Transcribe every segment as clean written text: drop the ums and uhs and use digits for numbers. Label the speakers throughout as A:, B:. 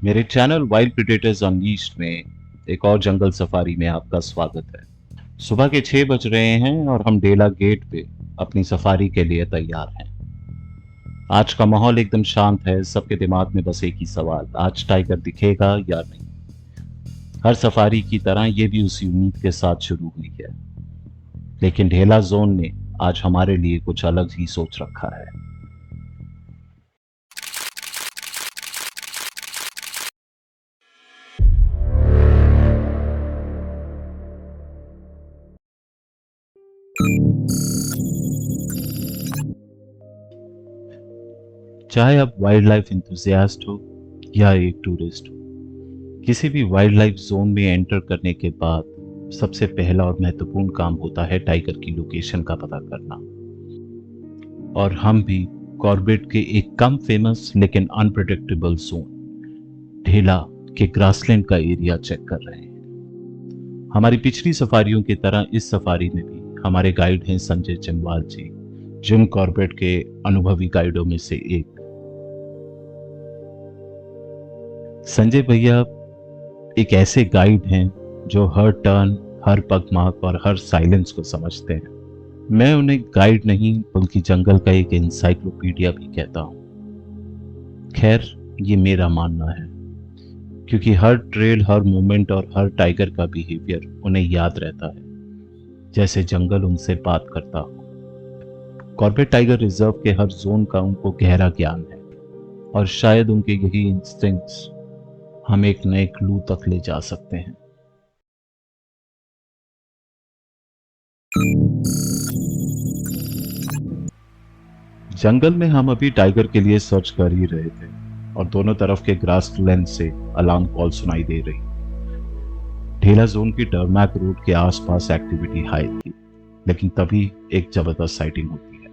A: मेरे channel wild predators unleashed में एक और जंगल सफारी में आपका स्वागत है। सुबह के 6 बज रहे हैं और हम डेला गेट पे अपनी सफारी के लिए तैयार हैं। आज का माहौल एकदम शांत है, सबके दिमाग में बस एक ही सवाल, आज टाइगर दिखेगा या नहीं। हर सफारी की तरह ये भी उसी उम्मीद के साथ शुरू हुई है, लेकिन ढेला जोन ने आज हमारे लिए कुछ अलग ही सोच रखा है। चाहे आप वाइल्ड लाइफ इंथुजियास्ट हो या एक टूरिस्ट हो, किसी भी वाइल्ड लाइफ जोन में एंटर करने के बाद सबसे पहला और महत्वपूर्ण काम होता है टाइगर की लोकेशन का पता करना। और हम भी कॉर्बेट के एक कम फेमस लेकिन अनप्रेडिक्टेबल जोन ढेला के ग्रासलैंड का एरिया चेक कर रहे हैं। हमारी पिछली सफारियों की तरह इस सफारी में भी हमारे गाइड हैं संजय चिमवाल जी, जिम कॉर्बेट के अनुभवी गाइडों में से एक। संजय भैया एक ऐसे गाइड हैं जो हर टर्न, हर पगमार्क और हर साइलेंस को समझते हैं। मैं उन्हें गाइड नहीं बल्कि जंगल का एक इंसाइक्लोपीडिया भी कहता हूँ। खैर, ये मेरा मानना है, क्योंकि हर ट्रेल, हर मूवमेंट और हर टाइगर का बिहेवियर उन्हें याद रहता है, जैसे जंगल उनसे बात करता हो। कॉर्बेट टाइगर रिजर्व के हर जोन का उनको गहरा ज्ञान है, और शायद उनके यही इंस्टिंक्ट्स हम एक नए क्लू तक ले जा सकते हैं। जंगल में हम अभी टाइगर के लिए सर्च कर ही रहे थे और दोनों तरफ के ग्रास लैंड से अलार्म कॉल सुनाई दे रही। ढेला जोन की टर्मैक रोड के आसपास एक्टिविटी हाई थी, लेकिन तभी एक जबरदस्त साइटिंग होती है।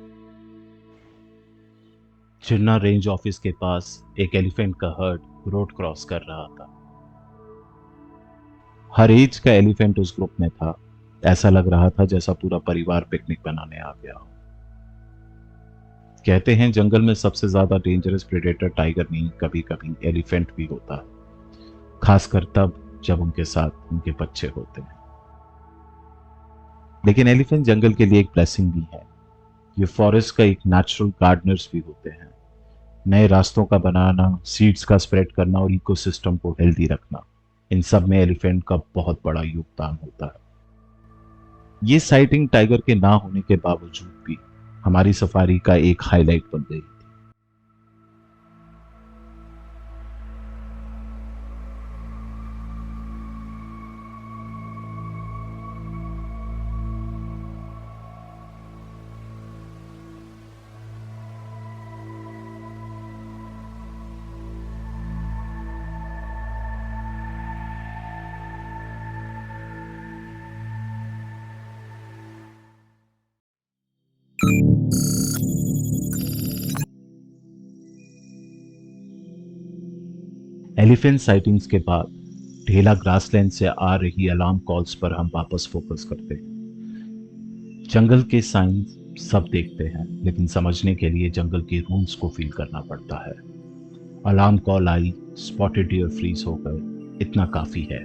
A: चिन्ना रेंज ऑफिस के पास एक एलिफेंट का हर्ड रोड क्रॉस कर रहा था। हर एज का एलिफेंट उस ग्रुप में था। ऐसा लग रहा था जैसा पूरा परिवार पिकनिक बनाने आ गया हो। कहते हैं जंगल में सबसे ज्यादा डेंजरस प्रेडेटर टाइगर नहीं, कभी कभी एलिफेंट भी होता है, खासकर तब जब उनके साथ उनके बच्चे होते हैं। लेकिन एलिफेंट जंगल के लिए एक ब्लेसिंग भी है। ये फॉरेस्ट का एक नेचुरल गार्डनर्स भी होते हैं। नए रास्तों का बनाना, सीड्स का स्प्रेड करना और इकोसिस्टम को हेल्दी रखना, इन सब में एलिफेंट का बहुत बड़ा योगदान होता है। ये साइटिंग टाइगर के ना होने के बावजूद भी हमारी सफारी का एक हाईलाइट बन गई। एलिफेंट साइटिंग्स के बाद ढेला ग्रासलैंड से आ रही अलार्म कॉल्स पर हम वापस फोकस करते हैं। जंगल के साइंस सब देखते हैं, लेकिन समझने के लिए जंगल के रूल्स को फील करना पड़ता है। अलार्म कॉल आई, स्पॉटेड डियर फ्रीज हो गए, इतना काफी है।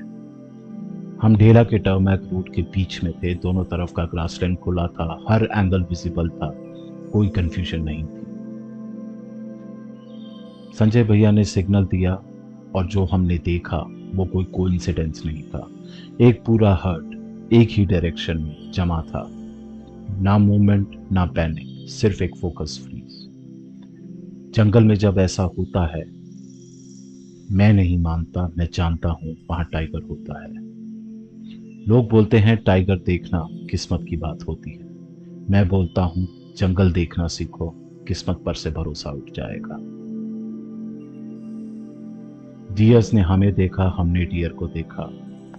A: हम ढेला के टर्मैक रोड के बीच में थे, दोनों तरफ का ग्रासलैंड खुला था, हर एंगल विजिबल था, कोई कंफ्यूजन नहीं थी। संजय भैया ने सिग्नल दिया और जो हमने देखा वो कोई कोइंसिडेंस नहीं था। एक पूरा हर्ड एक ही डायरेक्शन में जमा था। ना मूवमेंट, ना पैनिक, सिर्फ एक फोकस फ्रीज। जंगल में जब ऐसा होता है, मैं नहीं मानता, मैं जानता हूं वहां टाइगर होता है। लोग बोलते हैं टाइगर देखना किस्मत की बात होती है। मैं बोलता हूं जंगल देखना सीखो, किस्मत पर से भरोसा उठ जाएगा। डियर्स ने हमें देखा, हमने डियर को देखा।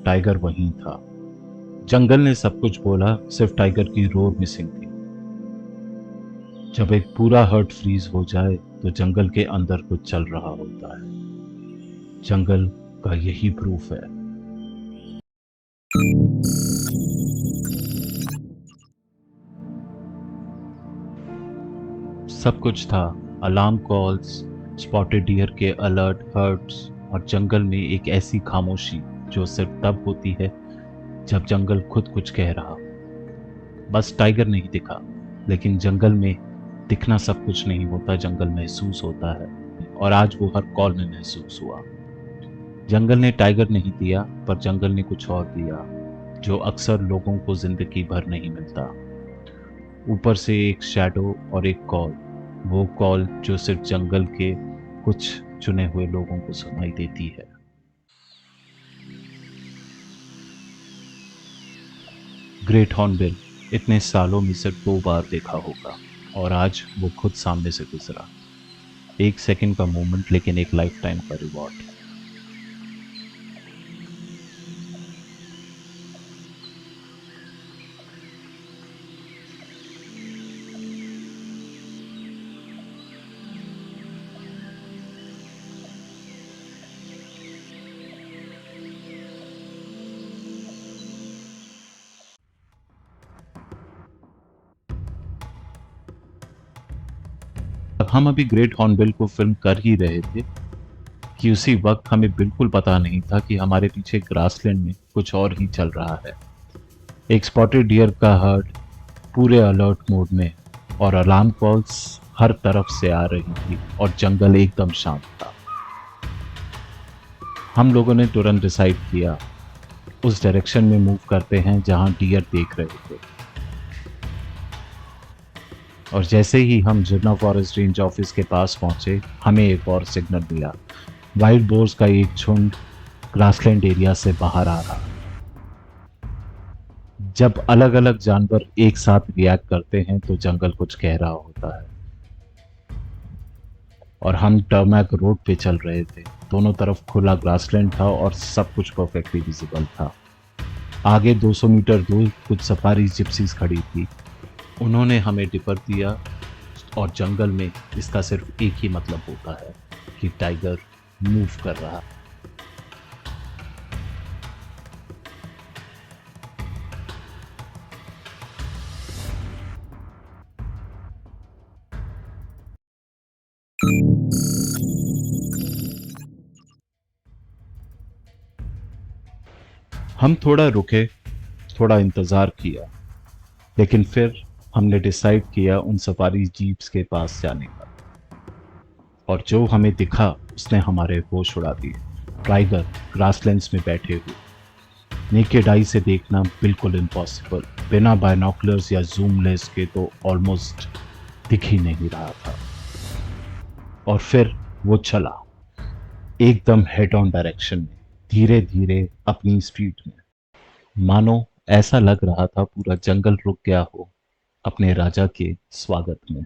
A: टाइगर वहीं था। जंगल ने सब कुछ बोला, सिर्फ टाइगर की रोर मिसिंग थी। जब एक पूरा हर्ट फ्रीज हो जाए तो जंगल के अंदर कुछ चल रहा होता है। जंगल का यही प्रूफ है। सब कुछ था, अलार्म कॉल्स, स्पॉटेड डियर के अलर्ट हर्ट्स और जंगल में एक ऐसी खामोशी जो सिर्फ तब होती है जब जंगल खुद कुछ कह रहा हो। बस टाइगर नहीं दिखा, लेकिन जंगल में दिखना सब कुछ नहीं होता, जंगल महसूस होता है। और आज वो हर कॉल में महसूस हुआ। जंगल ने टाइगर नहीं दिया, पर जंगल ने कुछ और दिया जो अक्सर लोगों को जिंदगी भर नहीं मिलता। ऊपर से एक शैडो और एक कॉल, वो कॉल जो सिर्फ जंगल के कुछ चुने हुए लोगों को सुनाई देती है। ग्रेट हॉर्नबिल इतने सालों में सिर्फ 2 बार देखा होगा, और आज वो खुद सामने से गुजरा। 1 सेकंड का मोमेंट, लेकिन एक लाइफ टाइम का रिवॉर्ड। अब हम अभी ग्रेट हॉर्नबिल को फिल्म कर ही रहे थे कि उसी वक्त हमें बिल्कुल पता नहीं था कि हमारे पीछे ग्रासलैंड में कुछ और ही चल रहा है। एक स्पॉटेड डियर का हर्ड पूरे अलर्ट मोड में, और अलार्म कॉल्स हर तरफ से आ रही थी, और जंगल एकदम शांत था। हम लोगों ने तुरंत डिसाइड किया उस डायरेक्शन में मूव करते हैं जहां डियर देख रहे थे। और जैसे ही हम जिन्ना फॉरेस्ट रेंज ऑफिस के पास पहुंचे, हमें एक और सिग्नल मिला। वाइल्ड बोर्स का एक झुंड ग्रासलैंड एरिया से बाहर आ रहा। जब अलग अलग जानवर एक साथ रिएक्ट करते हैं तो जंगल कुछ कह रहा होता है। और हम टर्मैक रोड पे चल रहे थे। दोनों तरफ खुला ग्रासलैंड था और सब कुछ परफेक्टली विजिबल था। आगे 200 मीटर दूर कुछ सफारी जिप्सीज खड़ी थी। उन्होंने हमें टिपर दिया, और जंगल में इसका सिर्फ एक ही मतलब होता है कि टाइगर मूव कर रहा। हम थोड़ा रुके, थोड़ा इंतजार किया, लेकिन फिर हमने डिसाइड किया उन सफारी जीप्स के पास जाने का। और जो हमें दिखा उसने हमारे होश उड़ा दिए। टाइगर ग्रासलैंड्स में बैठे हुए, नेकेड आई से देखना बिल्कुल इम्पॉसिबल, बिना बायनॉकुलर्स या जूम लेंस के तो ऑलमोस्ट दिख ही नहीं रहा था। और फिर वो चला, एकदम हेड ऑन डायरेक्शन में, धीरे धीरे अपनी स्पीड में। मानो ऐसा लग रहा था पूरा जंगल रुक गया हो अपने राजा के स्वागत में।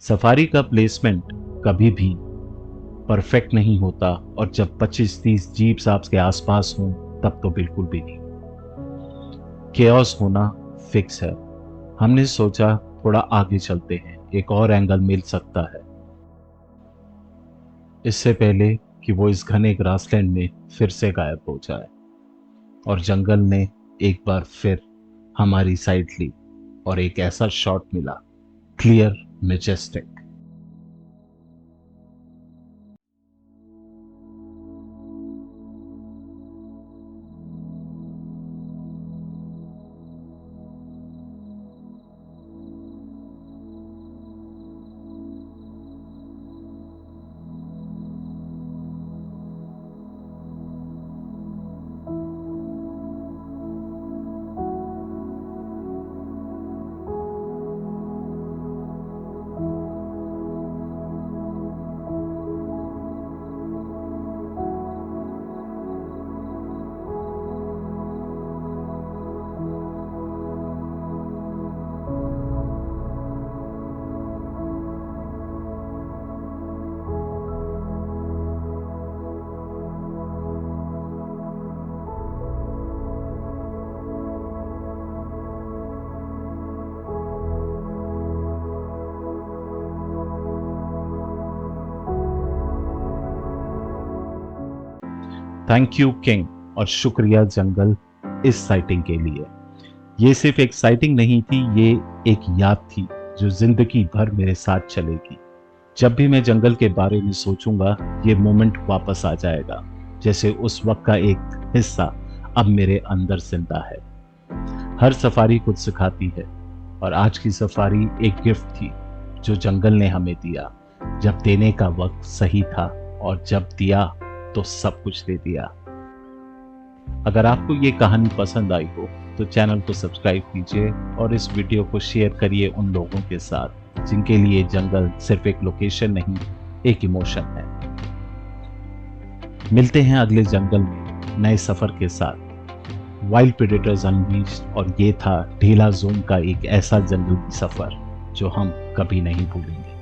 A: सफारी का प्लेसमेंट कभी भी परफेक्ट नहीं होता, और जब 25-30 जीप्स आपके आसपास हों तब तो बिल्कुल भी नहीं। केओस होना फिक्स है। हमने सोचा थोड़ा आगे चलते हैं, एक और एंगल मिल सकता है, इससे पहले कि वो इस घने ग्रासलैंड में फिर से गायब हो जाए। और जंगल ने एक बार फिर हमारी साइड ली और एक ऐसा शॉट मिला, clear, majestic. Thank you king, और शुक्रिया जंगल इस साइटिंग के लिए। ये सिर्फ एक साइटिंग नहीं थी, ये एक याद थी जो जिंदगी भर मेरे साथ चलेगी। जब भी मैं जंगल के बारे में सोचूंगा ये मोमेंट वापस आ जाएगा, जैसे उस वक्त का एक हिस्सा अब मेरे अंदर जिंदा है। हर सफारी कुछ सिखाती है, और आज की सफारी एक गिफ्ट थी जो जंगल ने हमें दिया, जब देने का वक्त सही था, और जब दिया तो सब कुछ दे दिया। अगर आपको ये कहानी पसंद आई हो तो चैनल को सब्सक्राइब कीजिए और इस वीडियो को शेयर करिए उन लोगों के साथ जिनके लिए जंगल सिर्फ एक लोकेशन नहीं, एक इमोशन है। मिलते हैं अगले जंगल में नए सफर के साथ। वाइल्ड प्रेडेटर्स अनलीश्ड, और ये था ढीला जोन का एक ऐसा जंगली सफर जो हम कभी नहीं भूलेंगे।